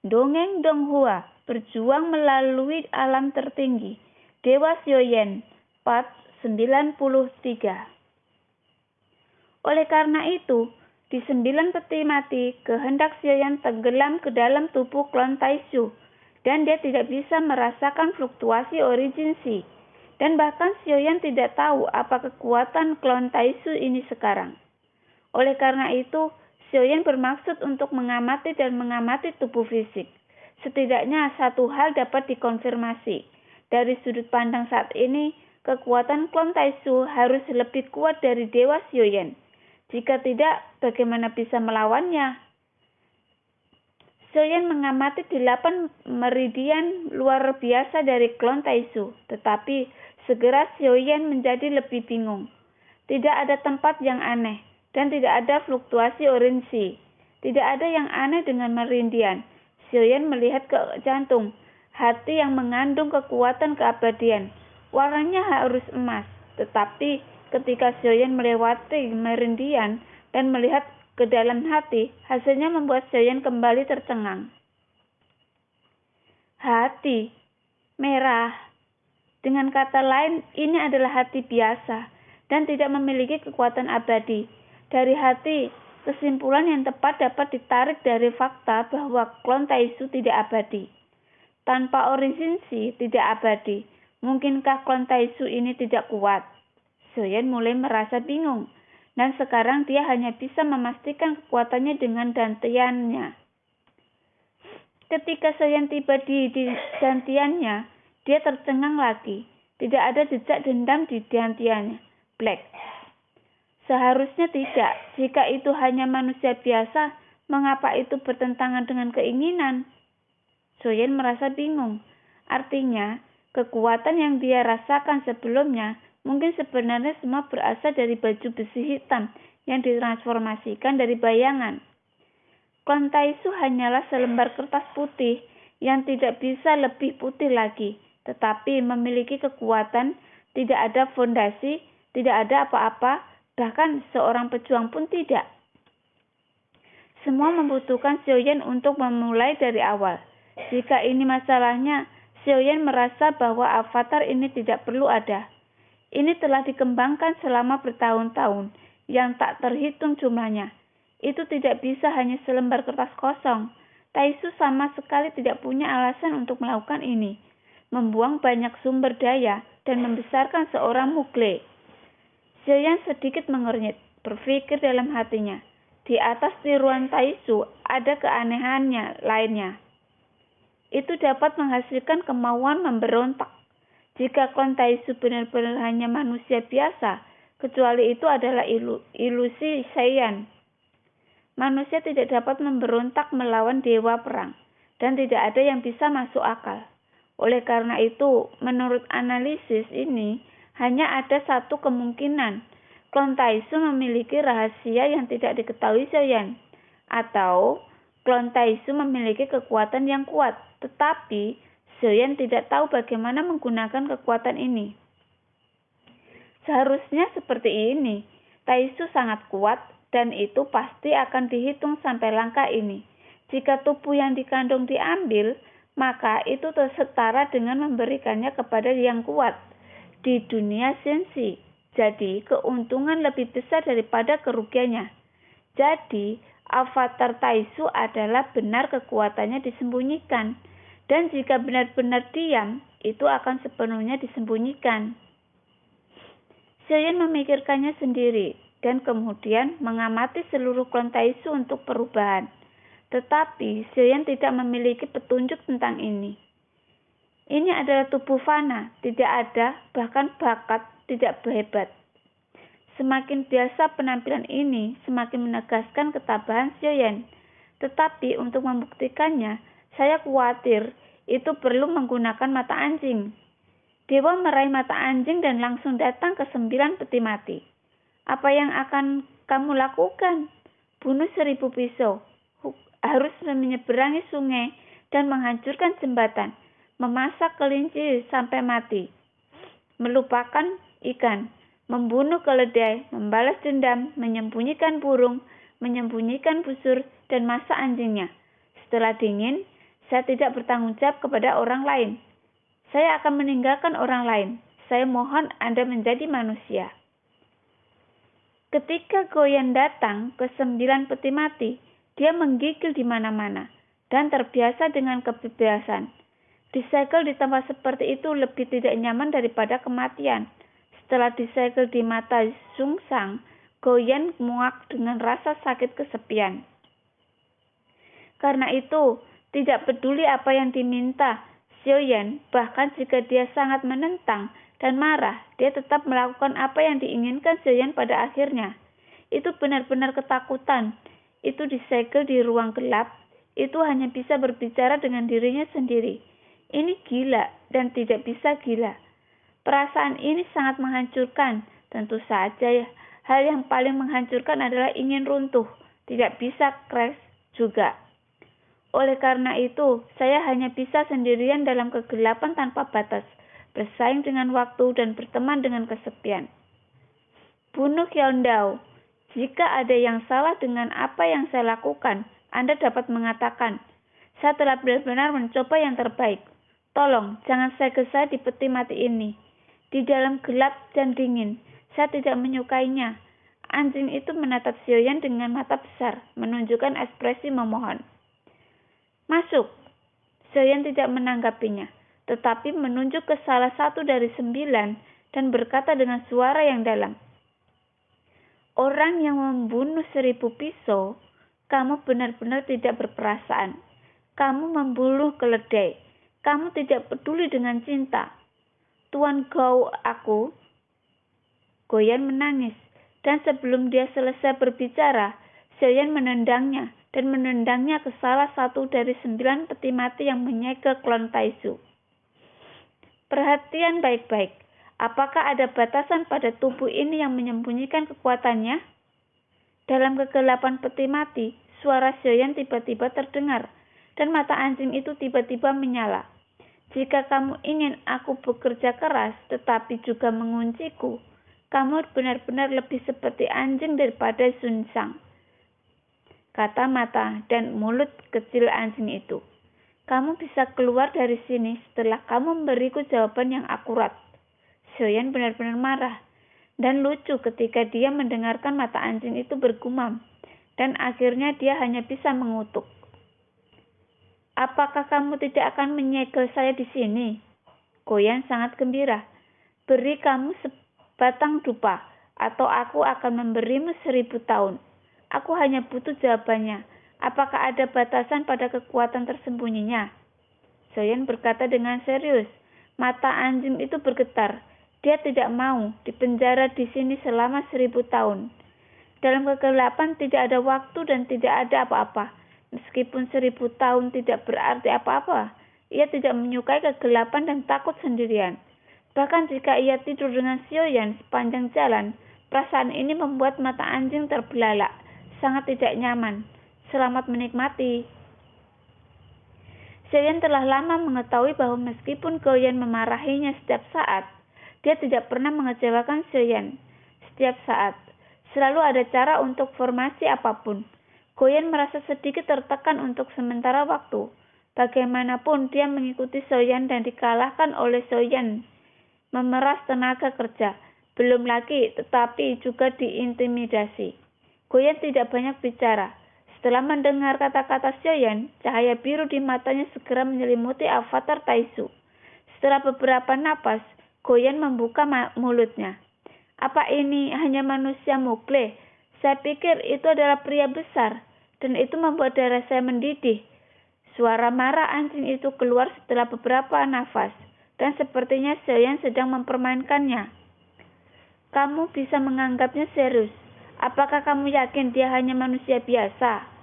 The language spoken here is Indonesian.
Dongeng Donghua, berjuang melalui alam tertinggi. Dewa Xiaoyan, part 93. Oleh karena itu, di 9 peti mati, kehendak Xiaoyan tenggelam ke dalam tubuh klon Taisu, dan dia tidak bisa merasakan fluktuasi origin Shi. Dan bahkan Xiaoyan tidak tahu apa kekuatan klon Taisu ini sekarang. Oleh karena itu, Xiaoyan bermaksud untuk mengamati dan mengamati tubuh fisik. Setidaknya satu hal dapat dikonfirmasi. Dari sudut pandang saat ini, kekuatan klon Taisu harus lebih kuat dari Dewa Xiaoyan. Jika tidak, bagaimana bisa melawannya? Xiaoyan mengamati 8 meridian luar biasa dari klon Taisu, tetapi segera Xiaoyan menjadi lebih bingung. Tidak ada tempat yang aneh, dan tidak ada fluktuasi origin Shi. Tidak ada yang aneh dengan meridian. Xiaoyan melihat ke jantung, hati yang mengandung kekuatan keabadian. Warnanya harus emas, tetapi ketika Xiaoyan melewati meridian dan melihat ke dalam hati, hasilnya membuat Xiaoyan kembali tercengang. Hati merah. Dengan kata lain, ini adalah hati biasa dan tidak memiliki kekuatan abadi. Dari hati, kesimpulan yang tepat dapat ditarik dari fakta bahwa klon Taisu tidak abadi. Tanpa origin Shi tidak abadi. Mungkinkah klon Taisu ini tidak kuat? Xiaoyan mulai merasa bingung, dan sekarang dia hanya bisa memastikan kekuatannya dengan dantiannya. Ketika Xiaoyan tiba di dantiannya, dia tercengang lagi. Tidak ada jejak dendam di dantiannya. Black. Seharusnya tidak. Jika itu hanya manusia biasa, mengapa itu bertentangan dengan keinginan? Xiaoyan merasa bingung. Artinya, kekuatan yang dia rasakan sebelumnya mungkin sebenarnya semua berasal dari baju besi hitam yang ditransformasikan dari bayangan. Klon Taisu hanyalah selembar kertas putih yang tidak bisa lebih putih lagi, tetapi memiliki kekuatan, tidak ada fondasi, tidak ada apa-apa, bahkan seorang pejuang pun tidak. Semua membutuhkan Xiaoyan untuk memulai dari awal. Jika ini masalahnya, Xiaoyan merasa bahwa avatar ini tidak perlu ada. Ini telah dikembangkan selama bertahun-tahun, yang tak terhitung jumlahnya. Itu tidak bisa hanya selembar kertas kosong. Taisu sama sekali tidak punya alasan untuk melakukan ini. Membuang banyak sumber daya dan membesarkan seorang Mugle. Xiaoyan sedikit mengernyit, berpikir dalam hatinya. Di atas tiruan Taisu ada keanehannya lainnya. Itu dapat menghasilkan kemauan memberontak. Jika klon Taisu benar-benar hanya manusia biasa, kecuali itu adalah ilusi Xiaoyan. Manusia tidak dapat memberontak melawan dewa perang, dan tidak ada yang bisa masuk akal. Oleh karena itu, menurut analisis ini, hanya ada satu kemungkinan. Klon Taisu memiliki rahasia yang tidak diketahui Xiaoyan, atau klon Taisu memiliki kekuatan yang kuat, tetapi Xiaoyan tidak tahu bagaimana menggunakan kekuatan ini. Seharusnya seperti ini. Taisu sangat kuat dan itu pasti akan dihitung sampai langkah ini. Jika tubuh yang dikandung diambil, maka itu setara dengan memberikannya kepada yang kuat di dunia sensi. Jadi keuntungan lebih besar daripada kerugiannya. Jadi avatar Taisu adalah benar kekuatannya disembunyikan. Dan jika benar-benar diam, itu akan sepenuhnya disembunyikan. Xiaoyan memikirkannya sendiri dan kemudian mengamati seluruh klon Taisu untuk perubahan. Tetapi Xiaoyan tidak memiliki petunjuk tentang ini. Ini adalah tubuh fana, tidak ada, bahkan bakat tidak hebat. Semakin biasa penampilan ini, semakin menegaskan ketabahan Xiaoyan. Tetapi untuk membuktikannya, saya khawatir itu perlu menggunakan mata anjing. Dewa meraih mata anjing dan langsung datang ke 9 peti mati. Apa yang akan kamu lakukan? Bunuh 1000 pisau. Harus menyeberangi sungai dan menghancurkan jembatan. Memasak kelinci sampai mati. Melupakan ikan. Membunuh keledai. Membalas dendam. Menyembunyikan burung. Menyembunyikan busur dan masak anjingnya. Setelah dingin, Saya tidak bertanggung jawab kepada orang lain. Saya akan meninggalkan orang lain. Saya mohon Anda menjadi manusia. Ketika Goyen datang ke 9 peti mati, dia menggigil di mana-mana dan terbiasa dengan kebebasan. Disegel di tempat seperti itu lebih tidak nyaman daripada kematian. Setelah disegel di mata Zungsang, Goyen muak dengan rasa sakit kesepian. Karena itu, tidak peduli apa yang diminta Xiaoyan, bahkan jika dia sangat menentang dan marah, dia tetap melakukan apa yang diinginkan Xiaoyan pada akhirnya. Itu benar-benar ketakutan. Itu disegel di ruang gelap. Itu hanya bisa berbicara dengan dirinya sendiri. Ini gila dan tidak bisa gila. Perasaan ini sangat menghancurkan. Tentu saja hal yang paling menghancurkan adalah ingin runtuh. Tidak bisa crash juga. Oleh karena itu, saya hanya bisa sendirian dalam kegelapan tanpa batas, bersaing dengan waktu dan berteman dengan kesepian. Bunuh Qiandao. Jika ada yang salah dengan apa yang saya lakukan, Anda dapat mengatakan, saya telah benar-benar mencoba yang terbaik. Tolong, jangan segel saya di peti mati ini. Di dalam gelap dan dingin, saya tidak menyukainya. Anjing itu menatap Xiaoyan dengan mata besar, menunjukkan ekspresi memohon. Masuk. Xiaoyan tidak menanggapinya, tetapi menunjuk ke salah satu dari 9 dan berkata dengan suara yang dalam. Orang yang membunuh 1000 pisau, kamu benar-benar tidak berperasaan. Kamu membunuh keledai. Kamu tidak peduli dengan cinta. Tuan Gao aku. Goyen menangis, dan sebelum dia selesai berbicara, Xiaoyan menendangnya dan menendangnya ke salah satu dari 9 peti mati yang menyegel klon Taizu. Perhatian baik-baik. Apakah ada batasan pada tubuh ini yang menyembunyikan kekuatannya? Dalam kegelapan peti mati, suara Xiaoyan tiba-tiba terdengar, dan mata anjing itu tiba-tiba menyala. Jika kamu ingin aku bekerja keras tetapi juga mengunciku, kamu benar-benar lebih seperti anjing daripada Zungsang. Kata mata dan mulut kecil anjing itu. Kamu bisa keluar dari sini setelah kamu memberiku jawaban yang akurat. Xiaoyan benar-benar marah dan lucu ketika dia mendengarkan mata anjing itu bergumam, dan akhirnya dia hanya bisa mengutuk. Apakah kamu tidak akan menyegel saya di sini? Goyen sangat gembira. Beri kamu sebatang dupa, atau aku akan memberimu 1000 tahun. Aku hanya butuh jawabannya. Apakah ada batasan pada kekuatan tersembunyinya? Xiaoyan berkata dengan serius. Mata anjing itu bergetar. Dia tidak mau dipenjara di sini selama 1000 tahun. Dalam kegelapan tidak ada waktu dan tidak ada apa-apa. Meskipun 1000 tahun tidak berarti apa-apa, ia tidak menyukai kegelapan dan takut sendirian. Bahkan jika ia tidur dengan Xiaoyan sepanjang jalan, perasaan ini membuat mata anjing terbelalak. Sangat tidak nyaman. Selamat menikmati. Xiaoyan telah lama mengetahui bahwa meskipun Goyen memarahinya setiap saat, dia tidak pernah mengecewakan Xiaoyan. Setiap saat, selalu ada cara untuk formasi apapun. Goyen merasa sedikit tertekan untuk sementara waktu. Bagaimanapun dia mengikuti Xiaoyan dan dikalahkan oleh Xiaoyan. Memeras tenaga kerja. Belum lagi, tetapi juga diintimidasi. Goyen tidak banyak bicara. Setelah mendengar kata-kata Xiaoyan, cahaya biru di matanya segera menyelimuti avatar Taizu. Setelah beberapa napas, Goyen membuka mulutnya. Apa ini hanya manusia Mowgli? Saya pikir itu adalah pria besar, dan itu membuat darah saya mendidih. Suara marah anjing itu keluar setelah beberapa nafas, dan sepertinya Xiaoyan sedang mempermainkannya. Kamu bisa menganggapnya serius. Apakah kamu yakin dia hanya manusia biasa?